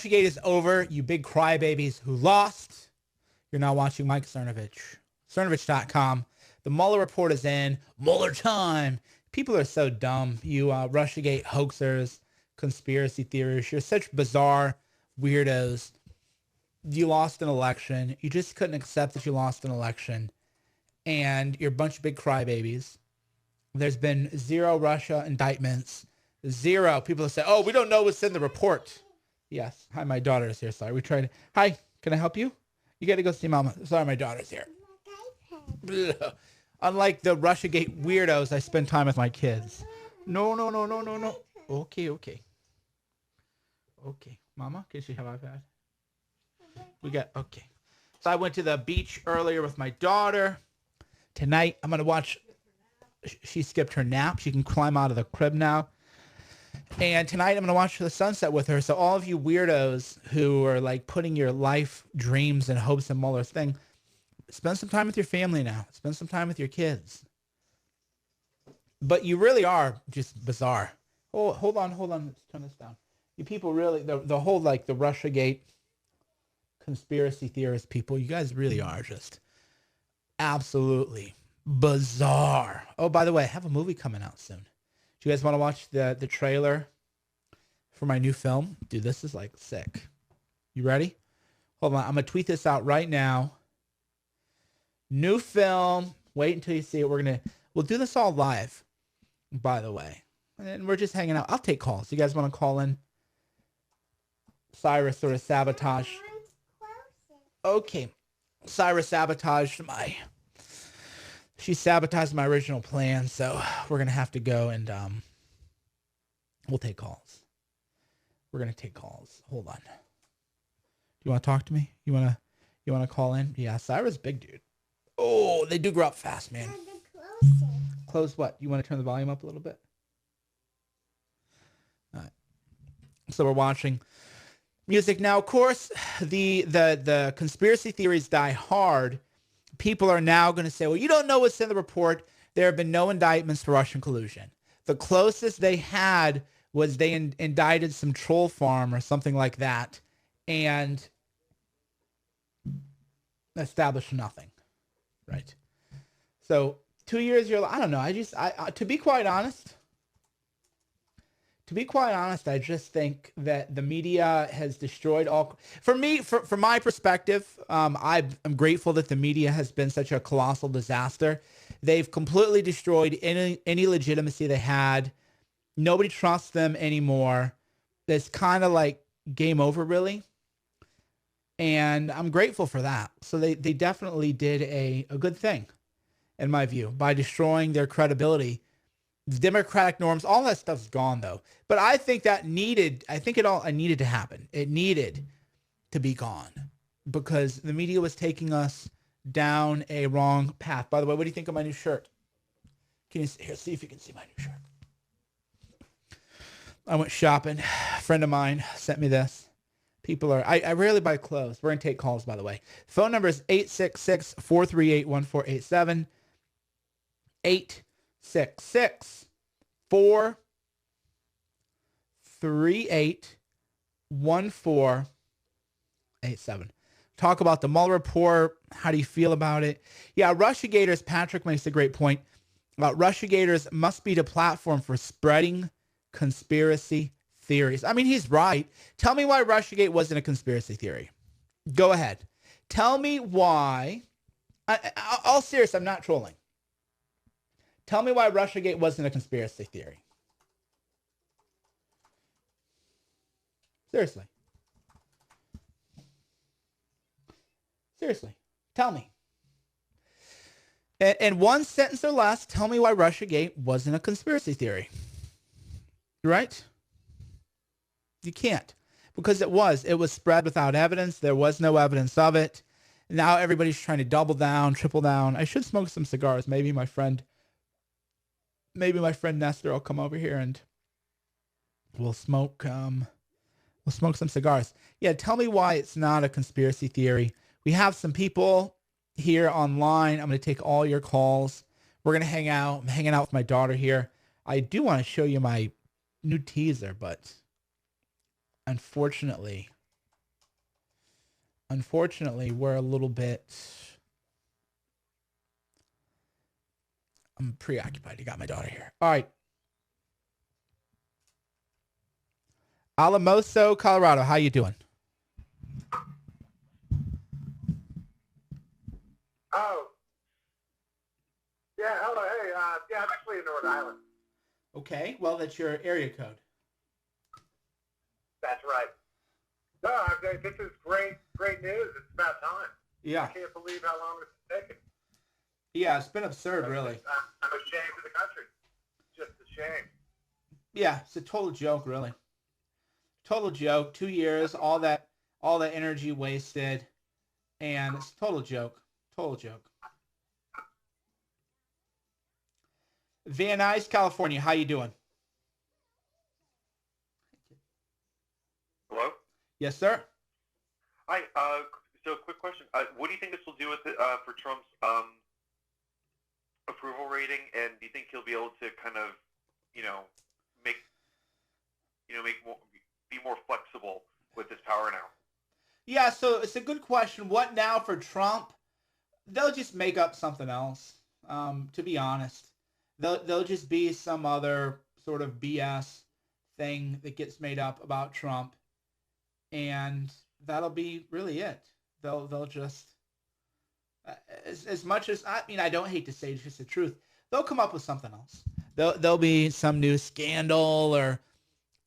Russiagate is over, you big crybabies who lost. You're now watching Mike Cernovich. Cernovich.com. The Mueller Report is in. Mueller time. People are so dumb. You Russiagate hoaxers, conspiracy theorists. You're such bizarre weirdos. You lost an election. You just couldn't accept that you lost an election. And you're a bunch of big crybabies. There's been 0 Russia indictments. 0. People say, oh, we don't know what's in the report. Yes. Hi, my daughter is here. Sorry. We tried. Hi. Can I help you? You got to go see Mama. Sorry, my daughter's here. Unlike the Russiagate weirdos, I spend time with my kids. No. Okay. Okay, Mama, can she have iPad? Okay. So I went to the beach earlier with my daughter. Tonight, I'm going to watch. She skipped her nap. She can climb out of the crib now. And tonight, I'm going to watch the sunset with her. So all of you weirdos who are like putting your life dreams and hopes in Mueller's thing, spend some time with your family now. Spend some time with your kids. But you really are just bizarre. Oh, hold on. Let's turn this down. You people really, the whole like the Russiagate conspiracy theorist people, you guys really are just absolutely bizarre. Oh, by the way, I have a movie coming out soon. Do you guys want to watch the trailer for my new film? Dude, this is like sick. You ready? Hold on. I'm going to tweet this out right now. New film. Wait until you see it. We'll do this all live, by the way. And we're just hanging out. I'll take calls. You guys want to call in? Cyrus sort of sabotaged. Okay. Cyrus sabotaged she sabotaged my original plan, so we're going to have to go and we'll take calls. We're going to take calls. Hold on. You want to talk to me? You want to call in? Yeah, Cyrus, big dude. Oh, they do grow up fast, man. Close what? You want to turn the volume up a little bit? All right. So we're watching music now. Of course, the conspiracy theories die hard. People are now going to say, well, you don't know what's in the report. There have been no indictments for Russian collusion. The closest they had was they indicted some troll farm or something like that and established nothing. Right. So 2 years, I don't know. To be quite honest, I just think that the media has destroyed all. For me, from my perspective, I'm grateful that the media has been such a colossal disaster. They've completely destroyed any legitimacy they had. Nobody trusts them anymore. It's kind of like game over, really. And I'm grateful for that. So they definitely did a good thing, in my view, by destroying their credibility. The democratic norms, all that stuff's gone though. But I think it needed to happen. It needed to be gone because the media was taking us down a wrong path. By the way, what do you think of my new shirt? Can you see if you can see my new shirt? I went shopping. A friend of mine sent me this. I rarely buy clothes. We're going to take calls, by the way. Phone number is 866-438-1487. 866-438-1487. Talk about the Mueller Report. How do you feel about it? Yeah, Russiagators, Patrick makes a great point. Russiagators must be the platform for spreading conspiracy theories. I mean, he's right. Tell me why Russiagate wasn't a conspiracy theory. Go ahead. Tell me why. All serious, I'm not trolling. Tell me why Russiagate wasn't a conspiracy theory. Seriously. Tell me. In one sentence or less, tell me why Russiagate wasn't a conspiracy theory. Right? You can't. Because it was spread without evidence. There was no evidence of it. Now everybody's trying to double down, triple down. I should smoke some cigars. Maybe my friend Nestor will come over here and we'll smoke some cigars. Yeah, tell me why it's not a conspiracy theory. We have some people here online. I'm going to take all your calls. We're going to hang out. I'm hanging out with my daughter here. I do want to show you my new teaser, but unfortunately, unfortunately, we're a little bit. I'm preoccupied. You got my daughter here. All right. Alamoso, Colorado. How you doing? Oh, yeah, hello, hey, yeah, I'm actually in Rhode Island. Okay. Well, that's your area code. That's right. No, this is great news. It's about time. Yeah. I can't believe how long this is taking. Yeah, it's been absurd, really. I'm ashamed of the country. Just a shame. Yeah, it's a total joke, really. Total joke. 2 years, all that energy wasted, and it's a total joke. Total joke. Van Nuys, California. How you doing? Hello? Yes, sir. Hi. So, quick question. What do you think this will do with for Trump's approval rating? And do you think he'll be able to kind of, make more, be more flexible with his power now? Yeah, so it's a good question. What now for Trump? They'll just make up something else. To be honest, they'll just be some other sort of BS thing that gets made up about Trump, and that'll be really it. They'll just as much as I don't hate to say it's just the truth. They'll come up with something else. There'll be some new scandal or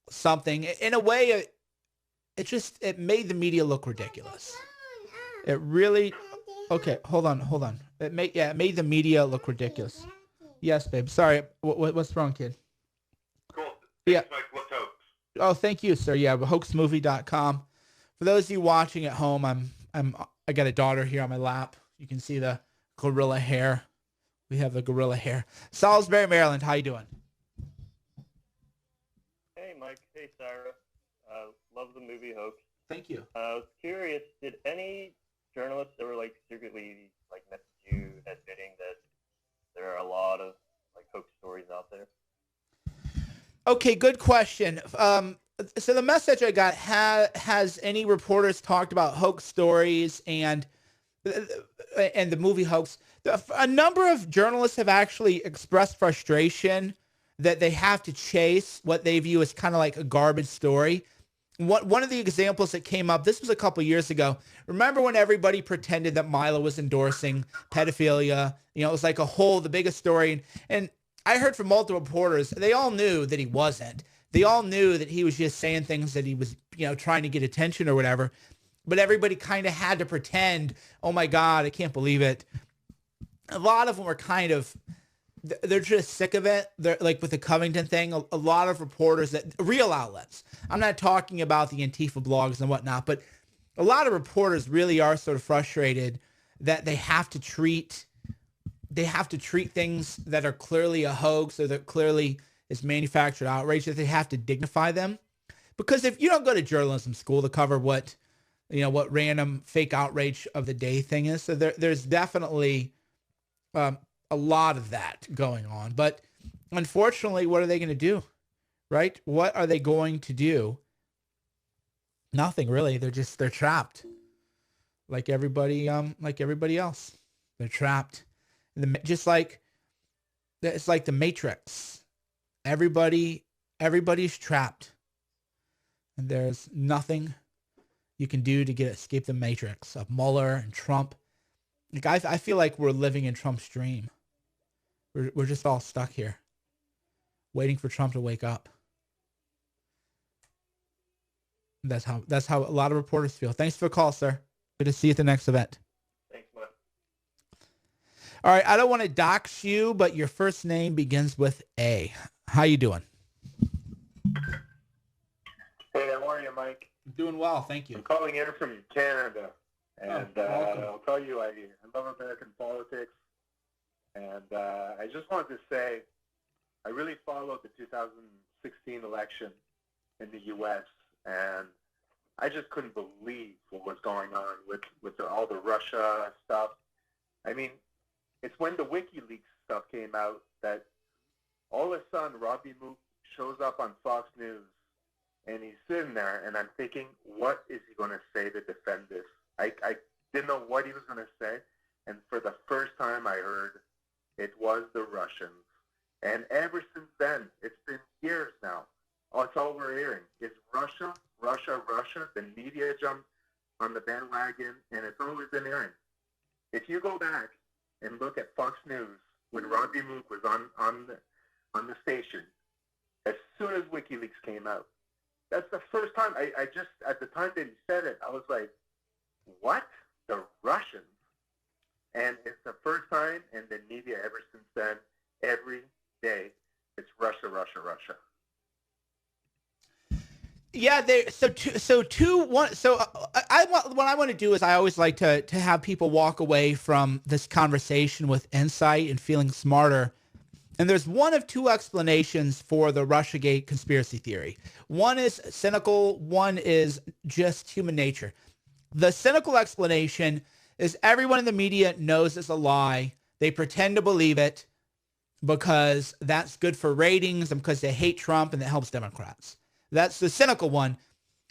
something. In a way, it made the media look ridiculous. It really. Okay, hold on. It made the media look ridiculous. Yes, babe. Sorry. What's wrong, kid? Cool. Yeah. Thanks, Mike. Let's hoax. Oh, thank you, sir. Yeah, hoaxmovie.com. For those of you watching at home, I got a daughter here on my lap. You can see the gorilla hair. We have the gorilla hair. Salisbury, Maryland. How you doing? Hey, Mike. Hey, Sarah. Love the movie Hoax. Thank you. I was curious, did any journalists ever secretly message you admitting that there are a lot of hoax stories out there? Okay, good question. So the message I got has any reporters talked about hoax stories and the movie Hoax? A number of journalists have actually expressed frustration that they have to chase what they view as kind of like a garbage story. One of the examples that came up, this was a couple years ago. Remember when everybody pretended that Milo was endorsing pedophilia? It was like the biggest story. And I heard from multiple reporters, they all knew that he wasn't. They all knew that he was just saying things that he was, trying to get attention or whatever. But everybody kind of had to pretend, oh my God, I can't believe it. A lot of them were they're just sick of it. They're like with the Covington thing, a lot of reporters real outlets. I'm not talking about the Antifa blogs and whatnot, but a lot of reporters really are sort of frustrated that they have to treat things that are clearly a hoax or that clearly is manufactured outrage, that they have to dignify them. Because if you don't go to journalism school to cover what random fake outrage of the day thing is, so there's definitely a lot of that going on. But unfortunately, what are they going to do? Right? What are they going to do? Nothing really. They're trapped. Like everybody else. They're trapped. It's like the Matrix. Everybody's trapped. And there's nothing you can do to escape the Matrix of Mueller and Trump. I feel like we're living in Trump's dream. We're just all stuck here, waiting for Trump to wake up. That's how a lot of reporters feel. Thanks for the call, sir. Good to see you at the next event. Thanks, Mike. All right, I don't want to dox you, but your first name begins with A. How you doing? Hey, how are you, Mike? Doing well, thank you. I'm calling in from Canada, and welcome. I'll tell you, I love American politics, and I just wanted to say I really followed the 2016 election in the U.S., and I just couldn't believe what was going on with all the Russia stuff. I mean, it's when the WikiLeaks stuff came out that all of a sudden Robbie Mook shows up on Fox News, and he's sitting there, and I'm thinking, what is he going to say to defend this? I didn't know what he was going to say. And for the first time I heard it was the Russians. And ever since then, it's been years now. That's all we're hearing is Russia, Russia, Russia. The media jumped on the bandwagon, and it's always been airing. If you go back and look at Fox News when Rodney Mook was on the station, as soon as WikiLeaks came out, that's the first time. I just, at the time that he said it, I was like, what? The Russians? And it's the first time, and the media ever since then, every day, it's Russia, Russia, Russia. Yeah, what I want to do is I always like to have people walk away from this conversation with insight and feeling smarter. And there's one of two explanations for the Russiagate conspiracy theory. One is cynical, one is just human nature. The cynical explanation is everyone in the media knows it's a lie. They pretend to believe it because that's good for ratings and because they hate Trump and it helps Democrats. That's the cynical one,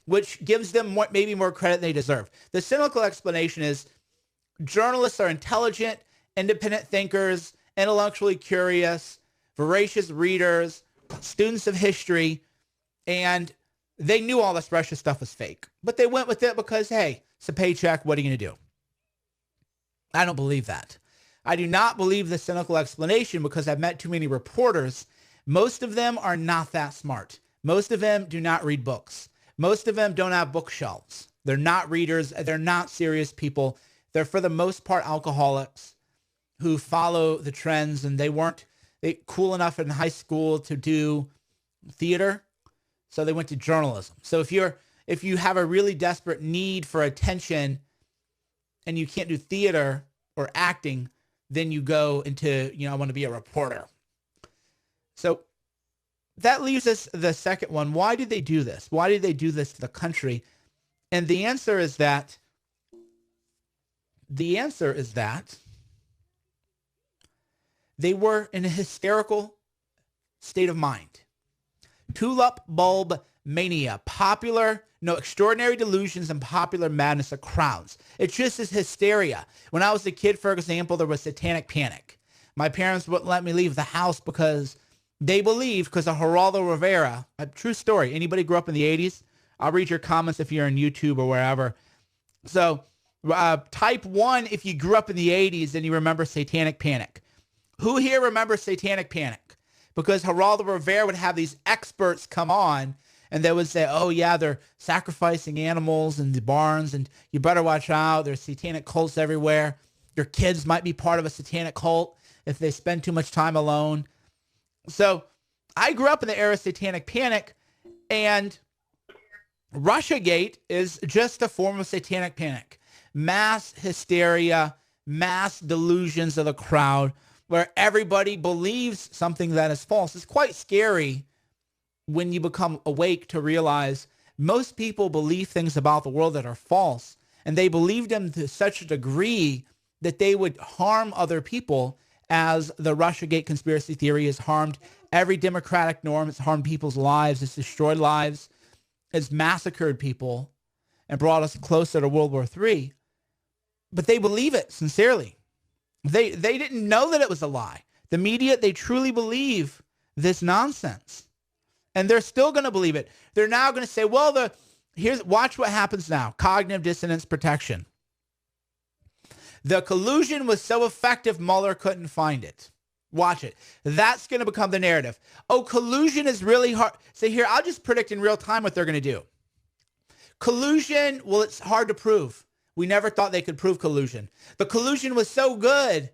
which gives them maybe more credit than they deserve. The cynical explanation is journalists are intelligent, independent thinkers, intellectually curious, voracious readers, students of history, and they knew all this Russia stuff was fake. But they went with it because, hey, it's a paycheck. What are you going to do? I don't believe that. I do not believe the cynical explanation because I've met too many reporters. Most of them are not that smart. Most of them do not read books. Most of them don't have bookshelves. They're not readers. They're not serious people. They're, for the most part, alcoholics who follow the trends, and they weren't cool enough in high school to do theater, so they went to journalism. So if you have a really desperate need for attention and you can't do theater or acting, then you go into, I want to be a reporter. So that leaves us the second one. Why did they do this? Why did they do this to the country? And the answer is that they were in a hysterical state of mind. Tulip bulb mania, extraordinary delusions and popular madness of crowds. It's just this hysteria. When I was a kid, for example, there was satanic panic. My parents wouldn't let me leave the house because they believed, because of Geraldo Rivera, a true story. Anybody grew up in the 80s? I'll read your comments if you're on YouTube or wherever. So type 1 if you grew up in the 80s and you remember satanic panic. Who here remembers satanic panic? Because Geraldo Rivera would have these experts come on and they would say, oh yeah, they're sacrificing animals in the barns and you better watch out. There's satanic cults everywhere. Your kids might be part of a satanic cult if they spend too much time alone. So I grew up in the era of satanic panic, and Russiagate is just a form of satanic panic. Mass hysteria, mass delusions of the crowd, where everybody believes something that is false. It's quite scary when you become awake to realize most people believe things about the world that are false, and they believe them to such a degree that they would harm other people, as the Russiagate conspiracy theory has harmed every democratic norm. It's harmed people's lives. It's destroyed lives. It's massacred people and brought us closer to World War III. But they believe it sincerely. They didn't know that it was a lie. The media, they truly believe this nonsense. And they're still going to believe it. They're now going to say, well, watch what happens now. Cognitive dissonance protection. The collusion was so effective, Mueller couldn't find it. Watch it. That's going to become the narrative. Oh, collusion is really hard. So here, I'll just predict in real time what they're going to do. Collusion, well, it's hard to prove. We never thought they could prove collusion. The collusion was so good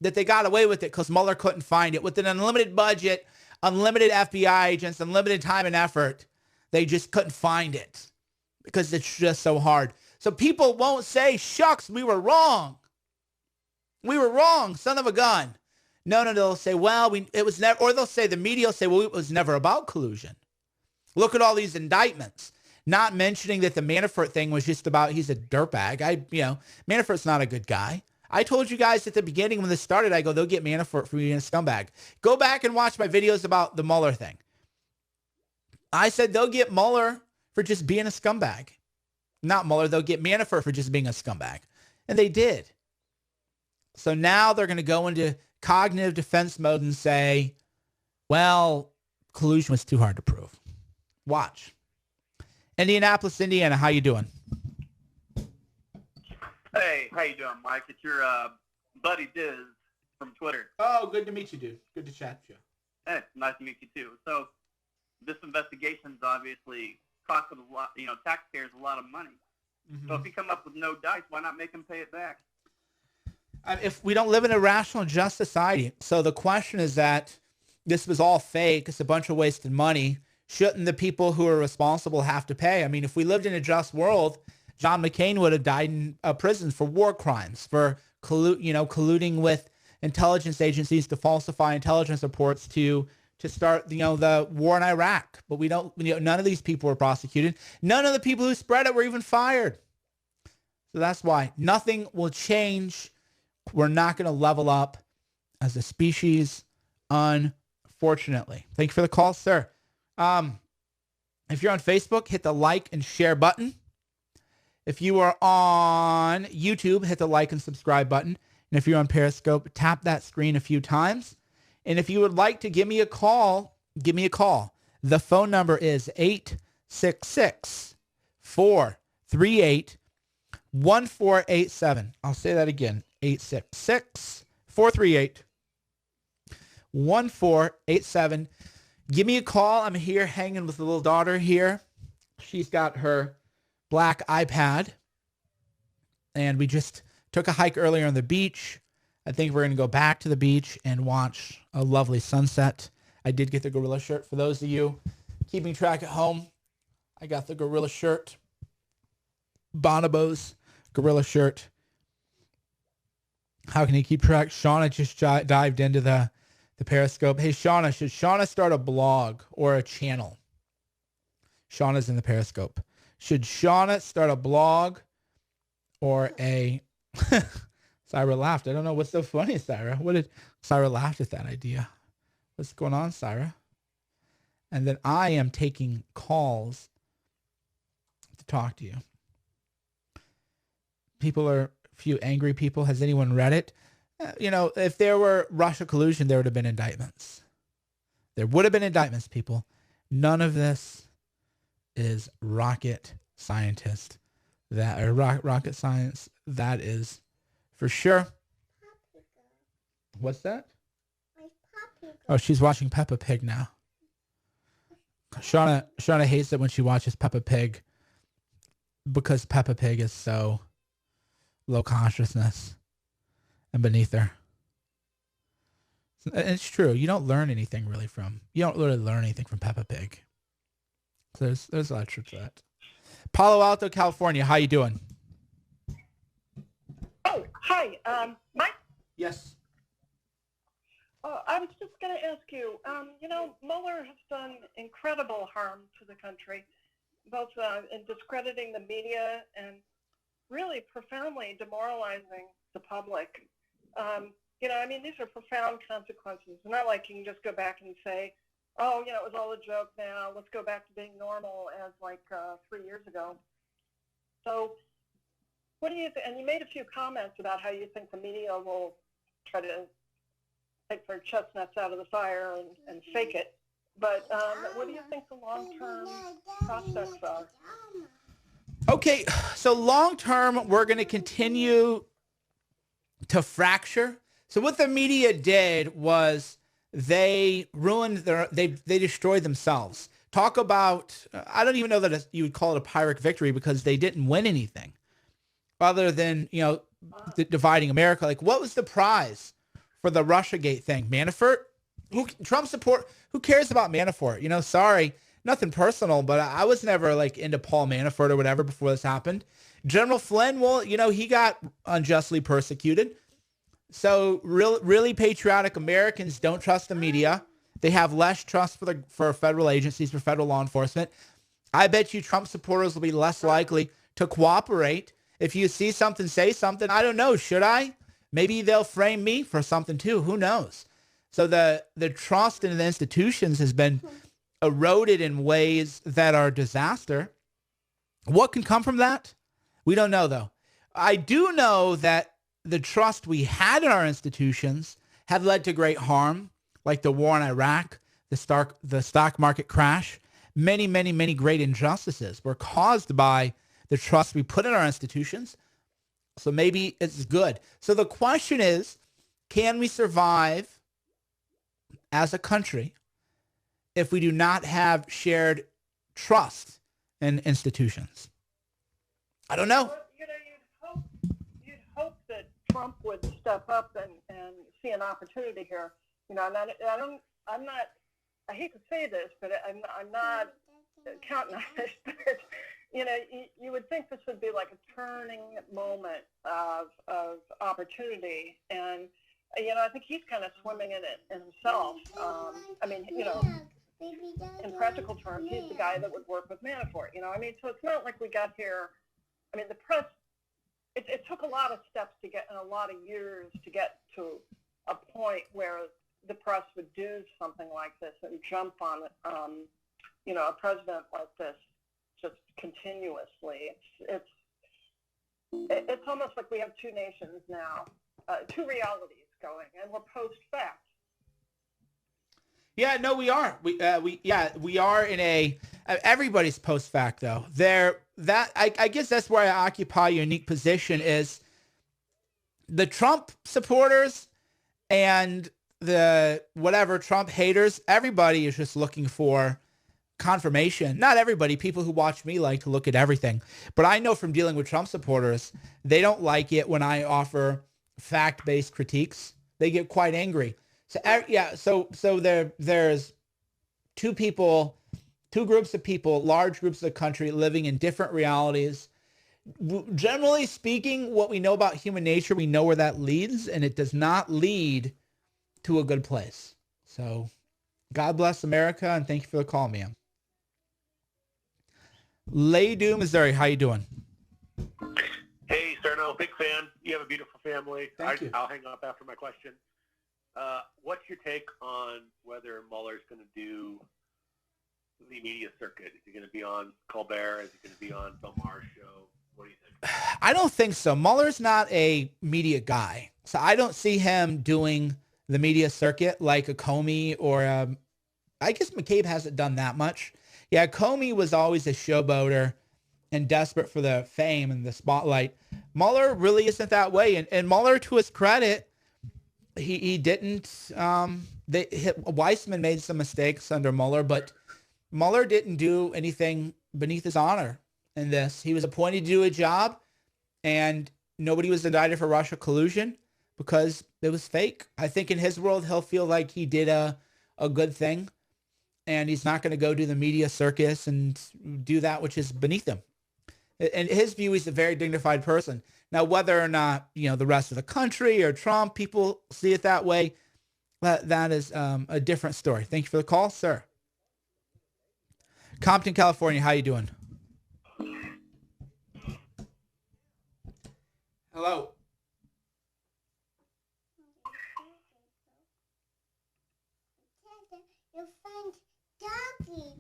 that they got away with it because Mueller couldn't find it. With an unlimited budget, unlimited FBI agents, unlimited time and effort, they just couldn't find it because it's just so hard. So people won't say, shucks, we were wrong. We were wrong, son of a gun. No, they'll say, well, it was never, or they'll say, the media will say, well, it was never about collusion. Look at all these indictments. Not mentioning that the Manafort thing was just about, he's a dirtbag. Manafort's not a good guy. I told you guys at the beginning when this started, I go, they'll get Manafort for being a scumbag. Go back and watch my videos about the Mueller thing. I said they'll get Mueller for just being a scumbag. not Mueller, they'll get Manafort for just being a scumbag. And they did. So now they're going to go into cognitive defense mode and say, well, collusion was too hard to prove. Watch. Indianapolis, Indiana, how you doing? Hey, how you doing, Mike? It's your buddy Diz from Twitter. Oh, good to meet you, dude. Good to chat with you. Hey, nice to meet you too. So, this investigation's obviously costing a lot, taxpayers a lot of money. Mm-hmm. So if you come up with no dice, why not make them pay it back? If we don't live in a rational, just society, so the question is that this was all fake. It's a bunch of wasted money. Shouldn't the people who are responsible have to pay? I mean, if we lived in a just world, John McCain would have died in prison for war crimes, for colluding with intelligence agencies to falsify intelligence reports to start, the war in Iraq. But we don't, none of these people were prosecuted. None of the people who spread it were even fired. So that's why nothing will change. We're not going to level up as a species, unfortunately. Thank you for the call, sir. If you're on Facebook, hit the like and share button. If you are on YouTube, hit the like and subscribe button. And if you're on Periscope, tap that screen a few times. And if you would like to give me a call, give me a call. The phone number is 866-438-1487. I'll say that again, 866-438-1487. Give me a call. I'm here hanging with the little daughter here. She's got her black iPad. And we just took a hike earlier on the beach. I think we're going to go back to the beach and watch a lovely sunset. I did get the gorilla shirt. For those of you keeping track at home, I got the gorilla shirt. Bonobo's gorilla shirt. How can you keep track? Shauna just dived into the Periscope. Hey, Shauna, should Shauna start a blog or a channel? Shauna's in the Periscope. Should Shauna start a blog or a... Syra laughed. I don't know what's so funny, Syra. Syra laughed at that idea. What's going on, Syra? And then I am taking calls to talk to you. A few angry people. Has anyone read it? If there were Russia collusion, there would have been indictments. There would have been indictments, people. None of this is rocket science. That is for sure. What's that? Oh, she's watching Peppa Pig now. Shauna hates it when she watches Peppa Pig because Peppa Pig is so low consciousness and beneath her. And it's true. You don't learn anything really from Peppa Pig. So there's a lot of truth to that. Palo Alto, California. How you doing? Oh, hi. Mike? Yes. I was just going to ask you, Mueller has done incredible harm to the country, both in discrediting the media and really profoundly demoralizing the public. These are profound consequences. It's not like you can just go back and say, oh, it was all a joke now. Let's go back to being normal as 3 years ago. So what do you think? And you made a few comments about how you think the media will try to take their chestnuts out of the fire and fake it. But what do you think the long-term prospects are? Okay, so long-term, we're going to continue to fracture. So what the media did was they destroyed themselves. Talk about, I don't even know that you would call it a Pyrrhic victory because they didn't win anything other than, dividing America. Like, what was the prize for the Russiagate thing? Manafort? Who cares about Manafort? Sorry, nothing personal, but I was never into Paul Manafort or whatever before this happened. General Flynn, well, he got unjustly persecuted. So really patriotic Americans don't trust the media. They have less trust for federal agencies, for federal law enforcement. I bet you Trump supporters will be less likely to cooperate. If you see something, say something. I don't know. Should I? Maybe they'll frame me for something too. Who knows? So the trust in the institutions has been eroded in ways that are disaster. What can come from that? We don't know, though. I do know that the trust we had in our institutions have led to great harm, like the war in Iraq, the stock market crash. Many, many, many great injustices were caused by the trust we put in our institutions. So maybe it's good. So the question is, can we survive as a country if we do not have shared trust in institutions? I don't know. Well, you know, you'd hope that Trump would step up and see an opportunity here. You know, and I'm not. I hate to say this, but I'm not counting on this. But you know, you would think this would be like a turning moment of opportunity, and you know, I think he's kind of swimming in it himself. I mean, you know, in practical terms, he's the guy that would work with Manafort. You know, I mean, so it's not like we got here. I mean, the press. It took a lot of steps to get, and a lot of years to get to a point where the press would do something like this and jump on, you know, a president like this just continuously. It's almost like we have two nations now, two realities going, and we're post-fact. Yeah, no, we are. We are in a. Everybody's post-fact though. I guess that's where I occupy a unique position is the Trump supporters and the whatever Trump haters. Everybody is just looking for confirmation. Not everybody. People who watch me like to look at everything, but I know from dealing with Trump supporters, they don't like it when I offer fact-based critiques. They get quite angry. So yeah, so there's two groups of people, large groups of the country living in different realities. Generally speaking, what we know about human nature, we know where that leads, and it does not lead to a good place. So God bless America, and thank you for the call, ma'am. Laydoom, Missouri, how you doing? Hey, Cerno, big fan. You have a beautiful family. Thank you. I'll hang up after my question. What's your take on whether Mueller's going to do the media circuit? Is he going to be on Colbert? Is he going to be on Bill Maher's show? What do you think? I don't think so. Mueller's not a media guy, so I don't see him doing the media circuit like a Comey or I guess McCabe hasn't done that much. Yeah, Comey was always a showboater and desperate for the fame and the spotlight. Mueller really isn't that way, and Mueller, to his credit, he didn't. Weissman made some mistakes under Mueller, but Mueller didn't do anything beneath his honor in this. He was appointed to do a job, and nobody was indicted for Russia collusion because it was fake. I think in his world, he'll feel like he did a good thing, and he's not going to go do the media circus and do that which is beneath him. In his view, he's a very dignified person. Now, whether or not, you know, the rest of the country or Trump, people see it that way, that is a different story. Thank you for the call, sir. Compton, California, how you doing? Hello.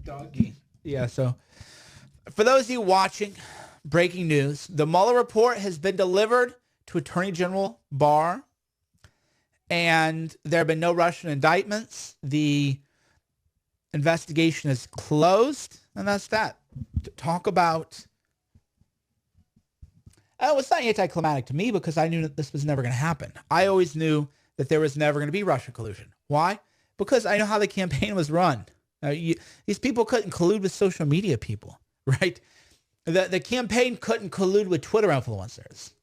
Doggy. Yeah, so for those of you watching, breaking news, the Mueller report has been delivered to Attorney General Barr, and there have been no Russian indictments. The investigation is closed, and that's that. Talk about... Oh, it's not anticlimactic to me because I knew that this was never going to happen. I always knew that there was never going to be Russia collusion. Why? Because I know how the campaign was run. These people couldn't collude with social media people, right? The campaign couldn't collude with Twitter influencers,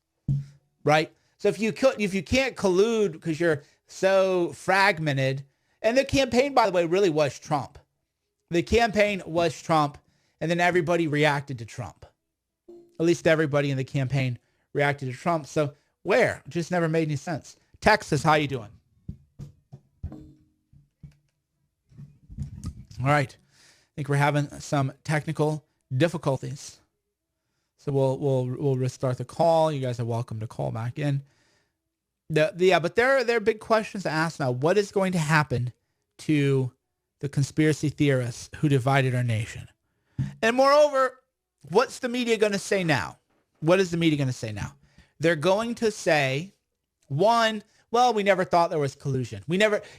right? So if you can't collude because you're so fragmented, and the campaign, by the way, really was Trump. The campaign was Trump, and then everybody reacted to Trump. At least everybody in the campaign reacted to Trump. So where? It just never made any sense. Texas, how you doing? All right. I think we're having some technical difficulties. So we'll restart the call. You guys are welcome to call back in. But there are big questions to ask now. What is going to happen to the conspiracy theorists who divided our nation? And moreover, what's the media going to say now? What is the media going to say now? They're going to say, one, well, we never thought there was collusion.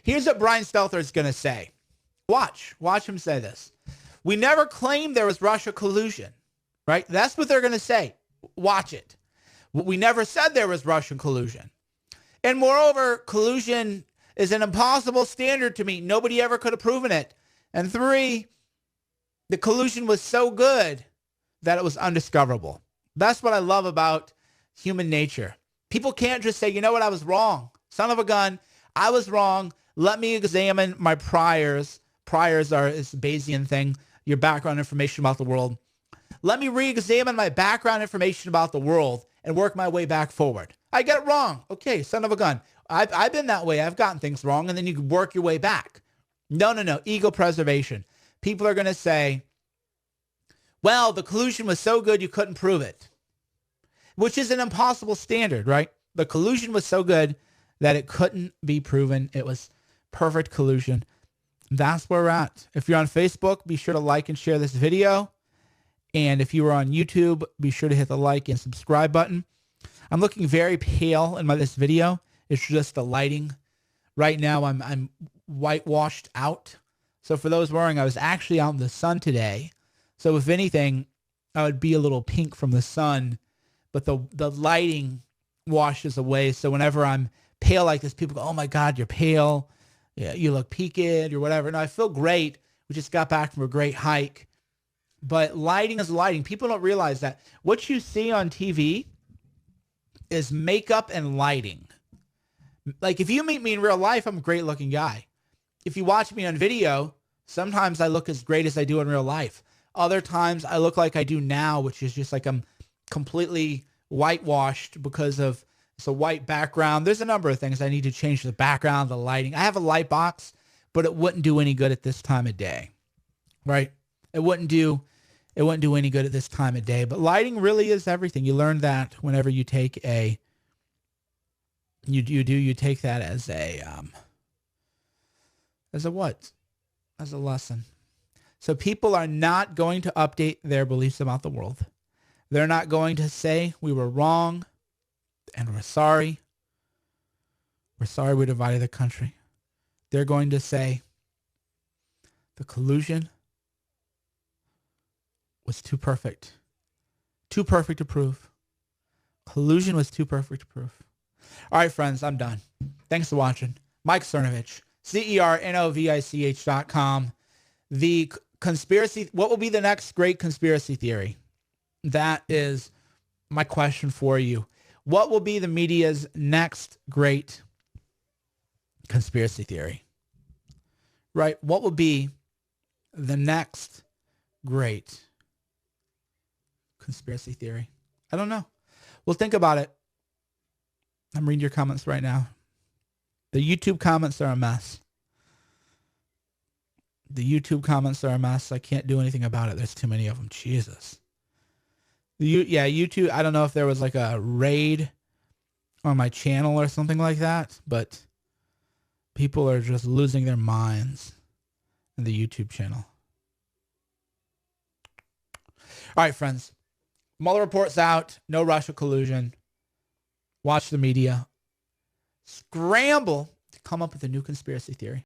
Here's what Brian Stelter is going to say. Watch him say this. We never claimed there was Russia collusion, right? That's what they're going to say. Watch it. We never said there was Russian collusion. And moreover, collusion is an impossible standard to meet. Nobody ever could have proven it. And three, the collusion was so good that it was undiscoverable. That's what I love about human nature. People can't just say, you know what, I was wrong. Son of a gun, I was wrong. Let me examine my priors. Priors are this Bayesian thing, your background information about the world. Let me re-examine my background information about the world and work my way back forward. I get it wrong. Okay, son of a gun. I've been that way. I've gotten things wrong, and then you can work your way back. No. Ego preservation. People are going to say, well, the collusion was so good you couldn't prove it, which is an impossible standard, right? The collusion was so good that it couldn't be proven. It was perfect collusion. That's where we're at. If you're on Facebook, be sure to like and share this video. And if you are on YouTube, be sure to hit the like and subscribe button. I'm looking very pale in this video. It's just the lighting. Right now, I'm whitewashed out. So for those worrying, I was actually out in the sun today. So if anything, I would be a little pink from the sun. But the lighting washes away. So whenever I'm pale like this, people go, oh my God, you're pale. Yeah, you look peaked or whatever. No, I feel great. We just got back from a great hike. But lighting is lighting. People don't realize that. What you see on TV is makeup and lighting. Like if you meet me in real life, I'm a great looking guy. If you watch me on video, sometimes I look as great as I do in real life. Other times I look like I do now, which is just like I'm completely whitewashed because of it's a white background. There's a number of things I need to change the background, the lighting. I have a light box, but it wouldn't do any good at this time of day, right? It wouldn't do any good at this time of day. But lighting really is everything. You learn that whenever you take a you take that as a what? As a lesson. So people are not going to update their beliefs about the world. They're not going to say we were wrong and we're sorry. We're sorry we divided the country. They're going to say the collusion was too perfect. Too perfect to prove. Collusion was too perfect to prove. All right, friends, I'm done. Thanks for watching. Mike Cernovich, CERNOVICH.com. The conspiracy, what will be the next great conspiracy theory? That is my question for you. What will be the media's next great conspiracy theory? Right? What will be the next great conspiracy theory? I don't know. Well, think about it. I'm reading your comments right now. The YouTube comments are a mess. The YouTube comments are a mess. I can't do anything about it. There's too many of them. Jesus. YouTube, I don't know if there was like a raid on my channel or something like that, but people are just losing their minds in the YouTube channel. All right, friends. Mueller Report's out. No Russia collusion. Watch the media. Scramble to come up with a new conspiracy theory.